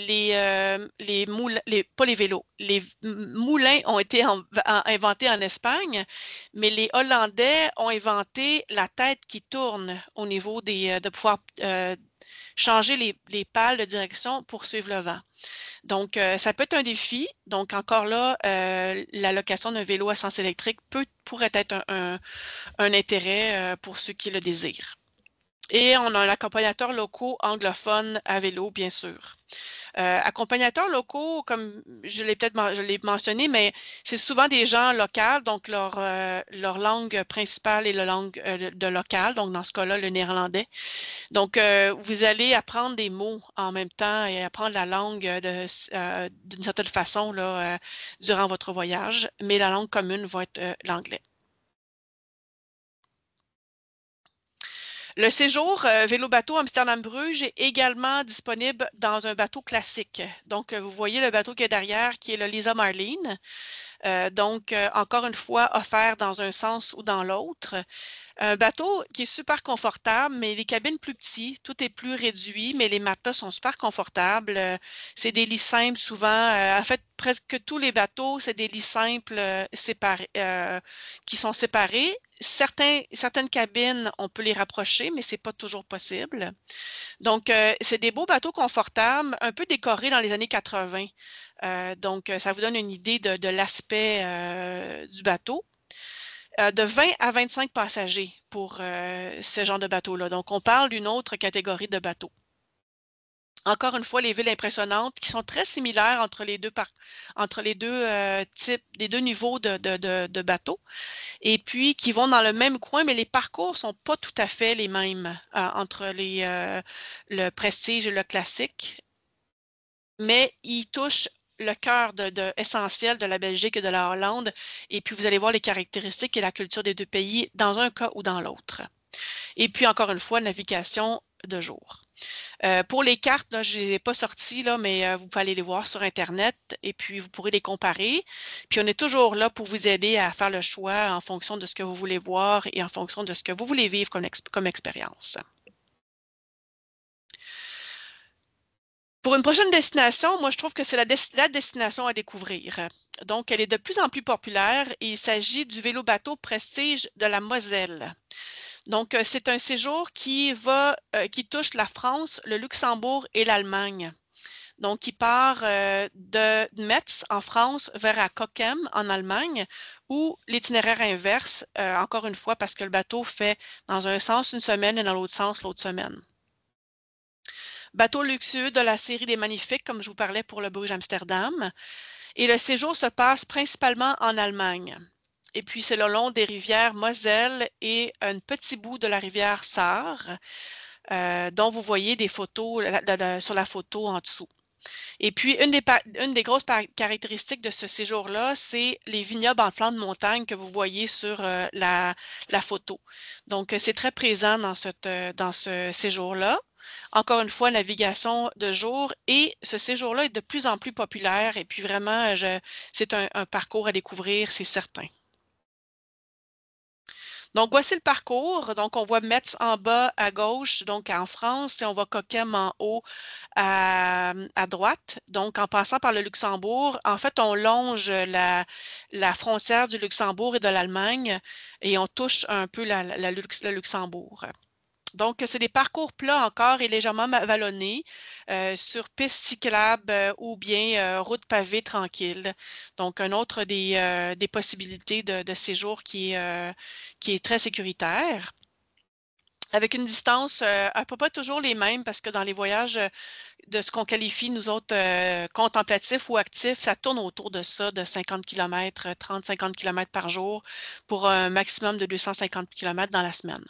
pas les vélos, les moulins ont été inventés en Espagne, mais les Hollandais ont inventé la tête qui tourne au niveau de pouvoir changer les pales de direction pour suivre le vent. Donc, ça peut être un défi. Donc, encore là, la location d'un vélo à sens électrique pourrait être un intérêt pour ceux qui le désirent. Et on a un accompagnateur locaux anglophone à vélo, bien sûr. Accompagnateurs locaux, comme je l'ai mentionné, mais c'est souvent des gens locaux, donc leur langue principale est la langue de local, donc dans ce cas-là, le néerlandais. Donc, vous allez apprendre des mots en même temps et apprendre la langue d'une certaine façon là, durant votre voyage, mais la langue commune va être l'anglais. Le séjour vélo-bateau Amsterdam-Bruges est également disponible dans un bateau classique. Donc, vous voyez le bateau qui est derrière, qui est le Lisa Marlene. Encore une fois, offert dans un sens ou dans l'autre. Un bateau qui est super confortable, mais les cabines plus petites, tout est plus réduit, mais les matelas sont super confortables. C'est des lits simples souvent. En fait, presque tous les bateaux, c'est des lits simples séparés, qui sont séparés. Certaines cabines, on peut les rapprocher, mais c'est pas toujours possible. Donc, c'est des beaux bateaux confortables, un peu décorés dans les années 80. Ça vous donne une idée de l'aspect du bateau. De 20 à 25 passagers pour ce genre de bateau-là. Donc, on parle d'une autre catégorie de bateaux. Encore une fois, les villes impressionnantes qui sont très similaires entre les deux types, les deux niveaux de bateaux, et puis qui vont dans le même coin, mais les parcours ne sont pas tout à fait les mêmes entre le Prestige et le classique, mais ils touchent le cœur essentiel de la Belgique et de la Hollande, et puis vous allez voir les caractéristiques et la culture des deux pays dans un cas ou dans l'autre. Et puis, encore une fois, navigation de jour. Pour les cartes, là, je ne les ai pas sorties, là, mais vous pouvez aller les voir sur Internet et puis vous pourrez les comparer. Puis on est toujours là pour vous aider à faire le choix en fonction de ce que vous voulez voir et en fonction de ce que vous voulez vivre comme expérience. Pour une prochaine destination, moi, je trouve que c'est la destination à découvrir. Donc, elle est de plus en plus populaire et il s'agit du vélo-bateau Prestige de la Moselle. Donc, c'est un séjour qui touche la France, le Luxembourg et l'Allemagne. Donc, qui part de Metz en France vers à Cochem en Allemagne, ou l'itinéraire inverse, encore une fois, parce que le bateau fait dans un sens une semaine et dans l'autre sens l'autre semaine. Bateau luxueux de la série des Magnifiques, comme je vous parlais pour le Bruges-Amsterdam. Et le séjour se passe principalement en Allemagne. Et puis, c'est le long des rivières Moselle et un petit bout de la rivière Sarre, dont vous voyez des photos sur la photo en dessous. Et puis, une des grosses caractéristiques de ce séjour-là, c'est les vignobles en flanc de montagne que vous voyez sur la photo. Donc, c'est très présent dans ce séjour-là. Encore une fois, navigation de jour et ce séjour-là est de plus en plus populaire et puis vraiment, c'est un parcours à découvrir, c'est certain. Donc, voici le parcours. Donc, on voit Metz en bas à gauche, donc en France, et on voit Cochem en haut à droite. Donc, en passant par le Luxembourg, en fait, on longe la frontière du Luxembourg et de l'Allemagne et on touche un peu le Luxembourg. Donc, c'est des parcours plats encore et légèrement vallonnés sur piste cyclable ou bien route pavée tranquille. Donc, un autre des possibilités de séjour qui est très sécuritaire. Avec une distance à peu près toujours les mêmes parce que dans les voyages de ce qu'on qualifie, nous autres, contemplatifs ou actifs, ça tourne autour de ça, de 50 km, 30-50 km par jour pour un maximum de 250 km dans la semaine.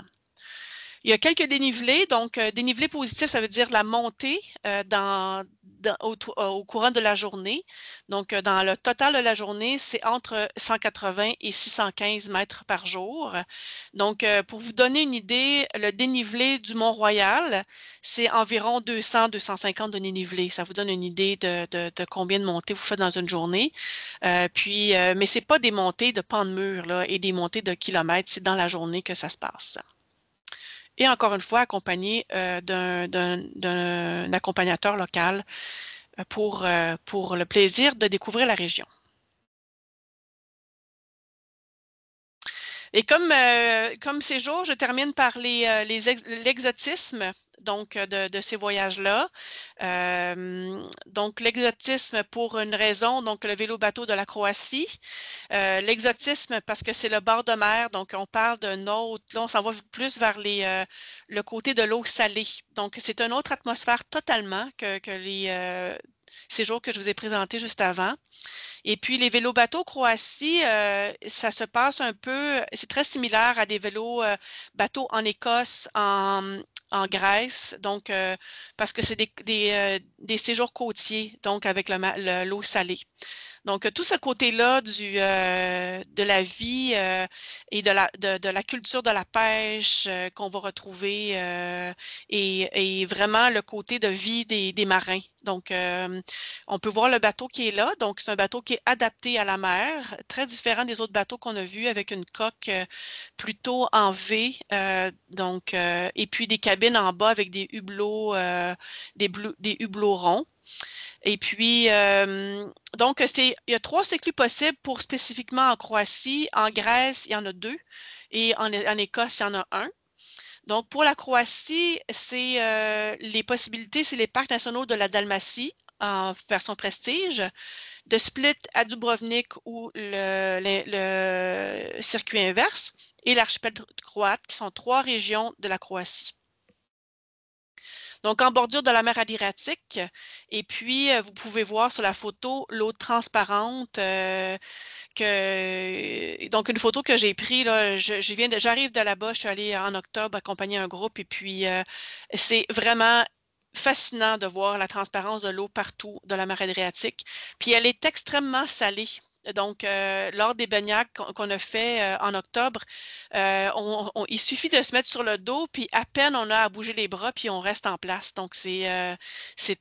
Il y a quelques dénivelés. Donc, dénivelé positif, ça veut dire la montée au courant de la journée. Donc, dans le total de la journée, c'est entre 180 et 615 mètres par jour. Donc, pour vous donner une idée, le dénivelé du Mont-Royal, c'est environ 200-250 de dénivelé. Ça vous donne une idée de combien de montées vous faites dans une journée. Mais ce n'est pas des montées de pans de mur là, et des montées de kilomètres. C'est dans la journée que ça se passe. Et encore une fois, accompagné d'un accompagnateur local pour le plaisir de découvrir la région. Et comme séjour, je termine par l'exotisme donc de ces voyages-là. Donc, l'exotisme pour une raison, donc le vélo-bateau de la Croatie. L'exotisme parce que c'est le bord de mer, donc on parle d'un autre, là on s'en va plus vers le côté de l'eau salée. Donc, c'est une autre atmosphère totalement que les séjours que je vous ai présentés juste avant. Et puis, les vélos bateaux Croatie, ça se passe un peu, c'est très similaire à des vélos bateaux en Écosse, en Grèce, parce que c'est des séjours côtiers, donc avec l'eau salée. Donc, tout ce côté-là de la vie et de la culture de la pêche qu'on va retrouver et vraiment le côté de vie des marins. Donc, on peut voir le bateau qui est là. Donc, c'est un bateau qui est adapté à la mer, très différent des autres bateaux qu'on a vus avec une coque plutôt en V. Et puis des cabines en bas avec des hublots, des hublots ronds. Et puis, il y a 3 cycles possibles pour spécifiquement en Croatie. En Grèce, il y en a 2. Et en Écosse, il y en a un. Donc, pour la Croatie, les possibilités, c'est les parcs nationaux de la Dalmatie en version prestige, de Split à Dubrovnik ou le circuit inverse, et l'archipel croate, qui sont 3 régions de la Croatie. Donc, en bordure de la mer Adriatique. Et puis, vous pouvez voir sur la photo l'eau transparente. Donc, une photo que j'ai prise, là, j'arrive de là-bas, je suis allée en octobre accompagner un groupe. Et puis, c'est vraiment fascinant de voir la transparence de l'eau partout de la mer Adriatique. Puis, elle est extrêmement salée. Donc, lors des baignades qu'on a fait en octobre, il suffit de se mettre sur le dos, puis à peine on a à bouger les bras, puis on reste en place. Donc, c'est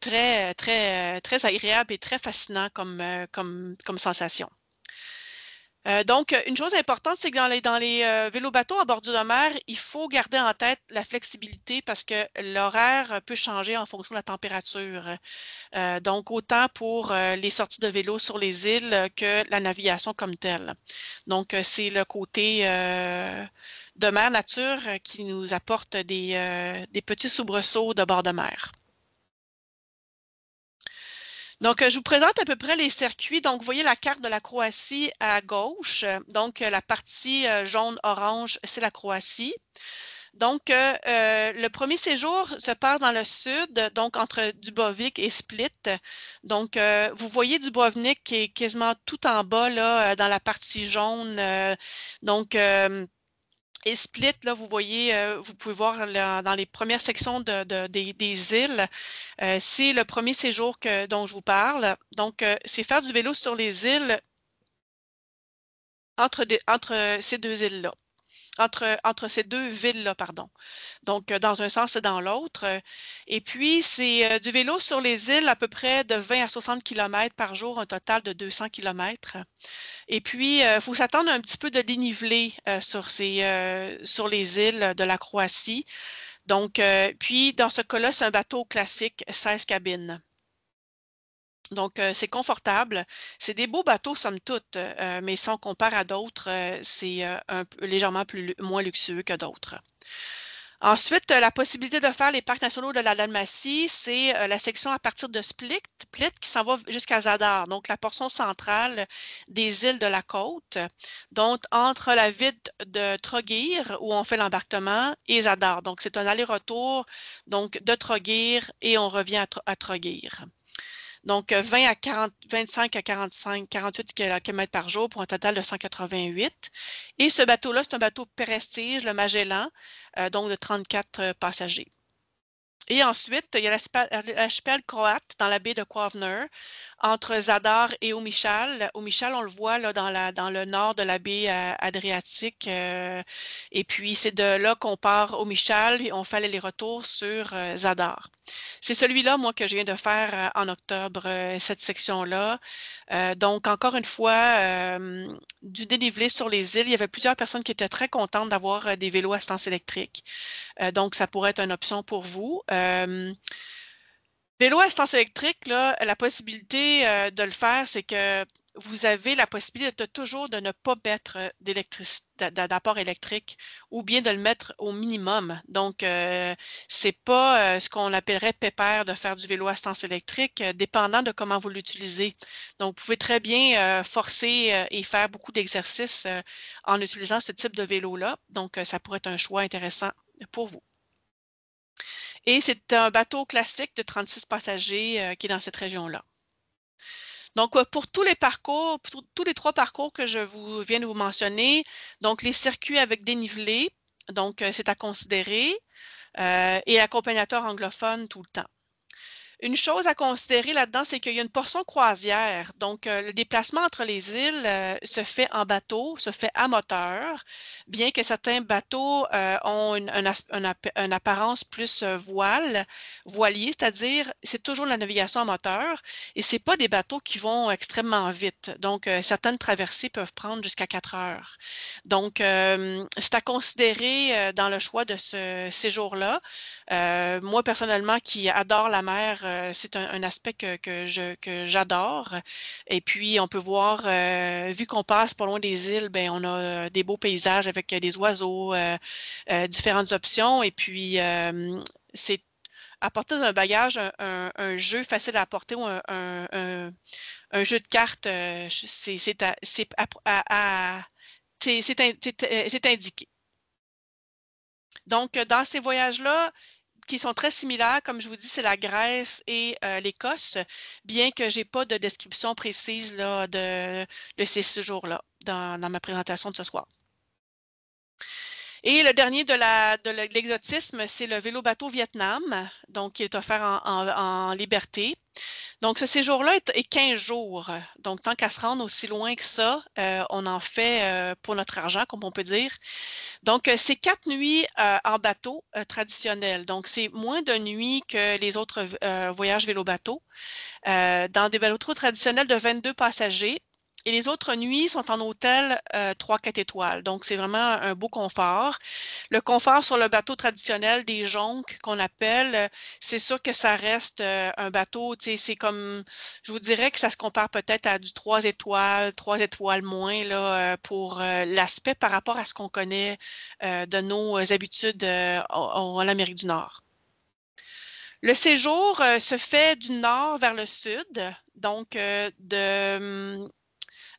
très, très, très agréable et très fascinant comme sensation. Donc, une chose importante, c'est que dans les vélos-bateaux à bordure de mer, il faut garder en tête la flexibilité parce que l'horaire peut changer en fonction de la température. Donc, autant pour les sorties de vélo sur les îles que la navigation comme telle. Donc, c'est le côté de mer nature qui nous apporte des petits soubresauts de bord de mer. Donc, je vous présente à peu près les circuits. Donc, vous voyez la carte de la Croatie à gauche. Donc, la partie jaune-orange, c'est la Croatie. Donc, le premier séjour se passe dans le sud, donc entre Dubrovnik et Split. Donc, vous voyez Dubrovnik qui est quasiment tout en bas, là, dans la partie jaune. Et Split, là, vous voyez, vous pouvez voir dans les premières sections des îles, c'est le premier séjour dont je vous parle. Donc, c'est faire du vélo sur les îles entre ces deux îles-là. Entre ces deux villes-là, pardon. Donc, dans un sens et dans l'autre. Et puis, c'est du vélo sur les îles à peu près de 20 à 60 km par jour, un total de 200 km. Et puis, il faut s'attendre un petit peu de dénivelé sur les îles de la Croatie. Donc, puis, dans ce cas-là, c'est un bateau classique, 16 cabines. Donc, c'est confortable. C'est des beaux bateaux, somme toute, mais si on compare à d'autres, c'est légèrement moins luxueux que d'autres. Ensuite, la possibilité de faire les parcs nationaux de la Dalmatie, c'est la section à partir de Split qui s'en va jusqu'à Zadar, donc la portion centrale des îles de la côte, donc entre la ville de Trogir, où on fait l'embarquement, et Zadar. Donc, c'est un aller-retour de Trogir et on revient à Trogir. Donc, 25 à 48 km par jour pour un total de 188. Et ce bateau-là, c'est un bateau prestige, le Magellan, donc de 34 passagers. Et ensuite, il y a l'archipel croate dans la baie de Kvarner, entre Zadar et Omišalj. Omišalj, on le voit là, dans le nord de la baie Adriatique. Et puis, c'est de là qu'on part Omišalj et on fait les retours sur Zadar. C'est celui-là, moi, que je viens de faire en octobre, cette section-là. Donc, encore une fois, du dénivelé sur les îles. Il y avait plusieurs personnes qui étaient très contentes d'avoir des vélos à assistance électrique. Donc, ça pourrait être une option pour vous. Vélo à assistance électrique, là, la possibilité de le faire, c'est que vous avez la possibilité toujours de ne pas mettre d'apport électrique ou bien de le mettre au minimum. Donc, c'est pas ce qu'on appellerait pépère de faire du vélo à assistance électrique, dépendant de comment vous l'utilisez. Donc, vous pouvez très bien forcer et faire beaucoup d'exercices en utilisant ce type de vélo-là. Donc, ça pourrait être un choix intéressant pour vous. Et c'est un bateau classique de 36 passagers qui est dans cette région-là. Donc, pour tous les parcours, pour tous les 3 parcours que je viens de vous mentionner, donc les circuits avec dénivelé, donc c'est à considérer, et accompagnateur anglophone tout le temps. Une chose à considérer là-dedans, c'est qu'il y a une portion croisière. Donc, le déplacement entre les îles se fait en bateau, se fait à moteur, bien que certains bateaux ont une apparence plus voilier, c'est-à-dire c'est toujours la navigation à moteur et c'est pas des bateaux qui vont extrêmement vite. Donc, certaines traversées peuvent prendre jusqu'à 4 heures. Donc, c'est à considérer dans le choix de ce séjour-là. Moi, personnellement, qui adore la mer, c'est un aspect que j'adore. Et puis, on peut voir, vu qu'on passe pas loin des îles, ben, on a des beaux paysages avec des oiseaux, différentes options. Et puis, c'est apporter dans un bagage un jeu facile à apporter ou un jeu de cartes, c'est indiqué. Donc, dans ces voyages-là, qui sont très similaires, comme je vous dis, c'est la Grèce et l'Écosse, bien que je n'ai pas de description précise là, de ces séjours-là dans ma présentation de ce soir. Et le dernier de l'exotisme, c'est le vélo-bateau Vietnam, donc qui est offert en liberté. Donc, ce séjour-là est 15 jours. Donc, tant qu'à se rendre aussi loin que ça, on en fait pour notre argent, comme on peut dire. Donc, c'est 4 nuits en bateau traditionnel. Donc, c'est moins de nuits que les autres voyages vélo-bateau. Dans des bateaux traditionnels de 22 passagers. Et les autres nuits sont en hôtel 3-4 étoiles. Donc, c'est vraiment un beau confort. Le confort sur le bateau traditionnel des jonques qu'on appelle, c'est sûr que ça reste un bateau, tu sais, c'est comme, je vous dirais que ça se compare peut-être à du 3 étoiles moins là, pour l'aspect par rapport à ce qu'on connaît de nos habitudes en Amérique du Nord. Le séjour se fait du nord vers le sud, donc de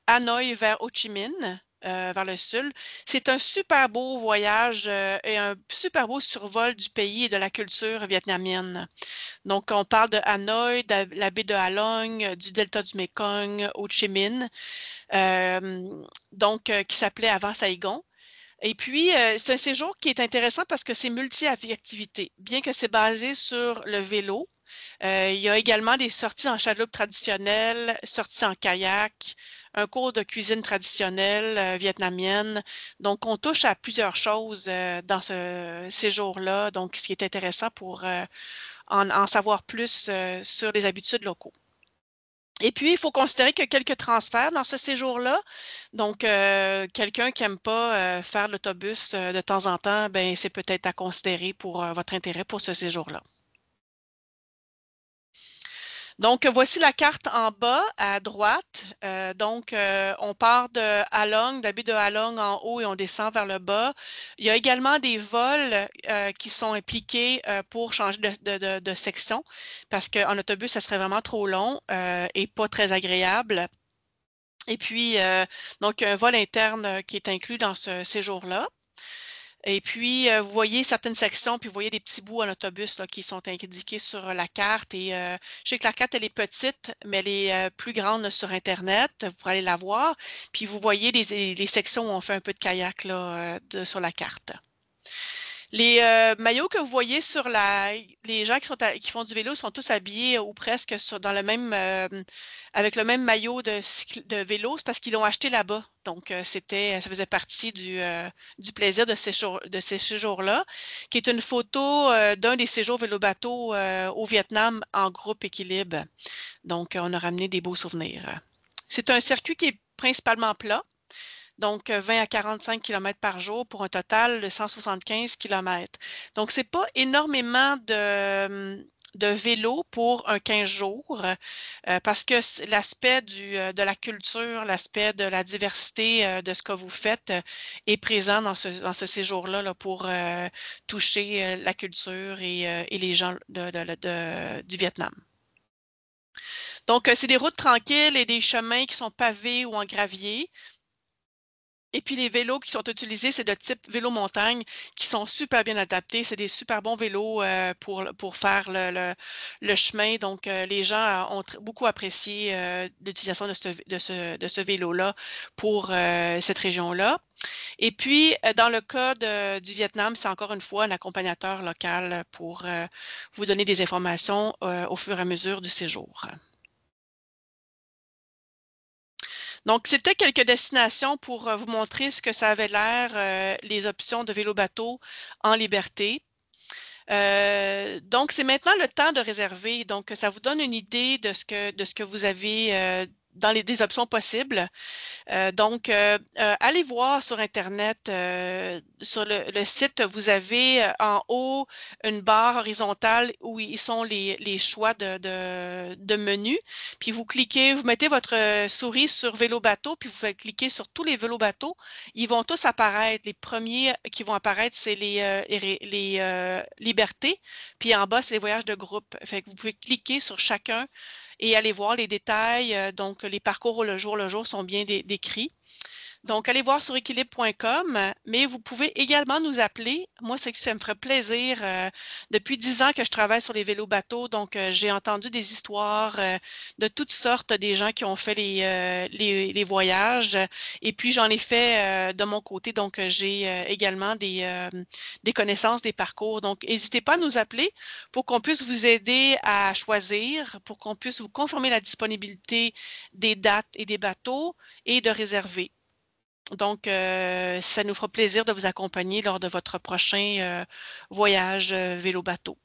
Hanoï vers Ho Chi Minh, vers le sud. C'est un super beau voyage et un super beau survol du pays et de la culture vietnamienne. Donc, on parle de Hanoï, de la baie de Halong, du delta du Mekong, Ho Chi Minh, donc qui s'appelait avant Saigon. Et puis, c'est un séjour qui est intéressant parce que c'est multi-activité. Bien que c'est basé sur le vélo, il y a également des sorties en chaloupe traditionnelle, sorties en kayak, un cours de cuisine traditionnelle vietnamienne. Donc, on touche à plusieurs choses dans ce séjour-là. Donc, ce qui est intéressant pour en savoir plus sur les habitudes locaux. Et puis, il faut considérer qu'il y a quelques transferts dans ce séjour-là. Donc, quelqu'un qui n'aime pas faire l'autobus de temps en temps, ben, c'est peut-être à considérer pour votre intérêt pour ce séjour-là. Donc, voici la carte en bas à droite. Donc, on part de Halong, de la baie de Halong en haut et on descend vers le bas. Il y a également des vols qui sont impliqués pour changer de section parce qu'en autobus, ça serait vraiment trop long et pas très agréable. Et puis, donc, un vol interne qui est inclus dans ce séjour-là. Et puis, vous voyez certaines sections, puis vous voyez des petits bouts en autobus là, qui sont indiqués sur la carte. Et je sais que la carte, elle est petite, mais elle est plus grande là, sur Internet. Vous pourrez aller la voir. Puis, vous voyez les sections où on fait un peu de kayak là, sur la carte. Les maillots que vous voyez sur les gens qui font du vélo sont tous habillés ou presque dans le même, avec le même maillot de vélo, c'est parce qu'ils l'ont acheté là-bas. Donc, ça faisait partie du plaisir de ces séjours-là, qui est une photo d'un des séjours vélo-bateau au Vietnam en groupe équilibre. Donc, on a ramené des beaux souvenirs. C'est un circuit qui est principalement plat. Donc 20 à 45 km par jour pour un total de 175 km. Donc, ce n'est pas énormément de vélo pour un 15 jours parce que l'aspect de la culture, l'aspect de la diversité de ce que vous faites est présent dans ce séjour-là là, pour toucher la culture et les gens du Vietnam. Donc, c'est des routes tranquilles et des chemins qui sont pavés ou en gravier. Et puis les vélos qui sont utilisés, c'est de type vélo montagne qui sont super bien adaptés. C'est des super bons vélos pour faire le chemin. Donc, les gens ont beaucoup apprécié l'utilisation de ce vélo-là pour cette région-là. Et puis, dans le cas du Vietnam, c'est encore une fois un accompagnateur local pour vous donner des informations au fur et à mesure du séjour. Donc, c'était quelques destinations pour vous montrer ce que ça avait l'air, les options de vélo-bateau en liberté. Donc, c'est maintenant le temps de réserver. Donc, ça vous donne une idée de ce que vous avez dans des options possibles. Allez voir sur Internet, sur le site, vous avez en haut une barre horizontale où ils sont les choix de menus. Puis vous cliquez, vous mettez votre souris sur vélo bateau, puis vous faites cliquer sur tous les vélos bateaux. Ils vont tous apparaître. Les premiers qui vont apparaître, c'est les libertés. Puis en bas, c'est les voyages de groupe. Fait que vous pouvez cliquer sur chacun et aller voir les détails. Donc, les parcours le jour sont bien décrits. Donc, allez voir sur équilibre.com, mais vous pouvez également nous appeler. Moi, c'est que ça me ferait plaisir. Depuis 10 ans que je travaille sur les vélos bateaux, donc j'ai entendu des histoires de toutes sortes des gens qui ont fait les voyages. Et puis, j'en ai fait de mon côté, donc j'ai également des connaissances des parcours. Donc, n'hésitez pas à nous appeler pour qu'on puisse vous aider à choisir, pour qu'on puisse vous confirmer la disponibilité des dates et des bateaux et de réserver. Donc, ça nous fera plaisir de vous accompagner lors de votre prochain voyage vélo-bateau.